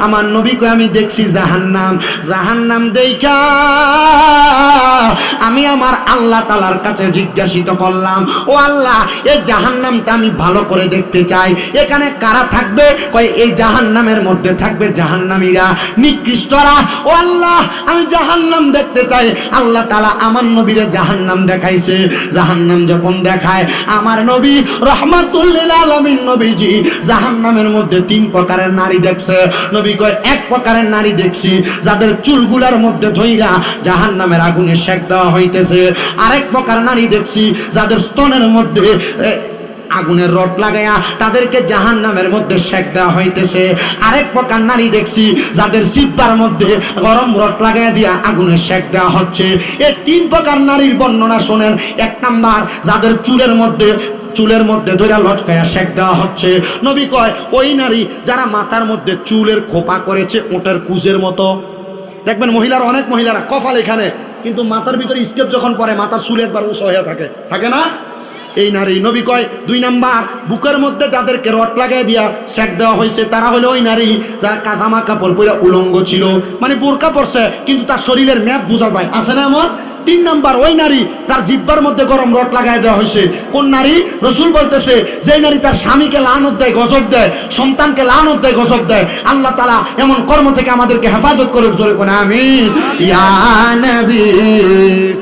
আমার নবী কয় আমি দেখছি জাহান্নাম। জাহান্নাম দেইখা আমি আমার আল্লাহ তাআলার কাছে জিজ্ঞাসিত করলাম, ও আল্লাহ, এই জাহান্নামটা আমি ভালো করে দেখতে চাই, এখানে কারা থাকবে? কয় এই জাহান্নামের মধ্যে থাকবে জাহান্নামীরা, নিকৃষ্টরা। ও আল্লাহ, আমি জাহান্নাম দেখতে চাই। আল্লাহ তাআলা আমার নবীরে জাহান্নাম দেখাইছে। জাহান্নাম যখন দেখায়, আমার নবী রাহমাতুল লিল আলামিন নবীজি জাহান্নামের মধ্যে 3 প্রকারের নারী দেখছে। নবী কয় এক প্রকারের নারী দেখছি যাদের চুলগুলার মধ্যে ধইরা জাহান্নামের আগুনে সেক দেওয়া হইতেছে। আরেক প্রকার নারী দেখছি যাদের স্তনের মধ্যে আগুনের রড লাগাইয়া তাদেরকে জাহান্নামের মধ্যে সেক দেওয়া হইতেছে। আরেক প্রকার নারী দেখছি যাদের জিহ্বার মধ্যে গরম রড লাগাইয়া দিয়া আগুনের সেক দেওয়া হচ্ছে। এই 3 প্রকার নারীর বর্ণনা শোনেন। 1 নাম্বার, যাদের চুলের মধ্যে ধরে লটকায়া সেক দেওয়া হচ্ছে। নবী কয় ওই নারী যারা মাথার মধ্যে চুলের খোপা করেছে ওটার কুজের মতো। দেখবেন মহিলারা, অনেক মহিলারা কপাল এখানে, কিন্তু মাথার ভিতরে স্কেপ যখন পরে মাথার চুল একবার উঁচু হয়ে থাকে না, এই নারী। নবী কয় 2 নাম্বার, বুকের মধ্যে যাদেরকে রড লাগাই দিয়া সেক দেওয়া হয়েছে তারা হলো ওই নারী যারা কাজামা কাপড় পরে উলঙ্গ ছিল, মানে বোরকা পরছে কিন্তু তার শরীরের ম্যাপ বোঝা যায়, আছে না এমন? 3 নাম্বার, ওই নারী তার জিহ্বার মধ্যে গরম রড লাগাই দেওয়া হয়েছে। কোন নারী? রাসূল বলতেছে যে নারী তার স্বামীকে লানত দেয়, গজব দেয়, সন্তানকে লানত দেয়, গজব দেয়। আল্লাহ তাআলা এমন কর্ম থেকে আমাদেরকে হেফাজত করুক। জোরে কোন আমিন। ইয়া নবী।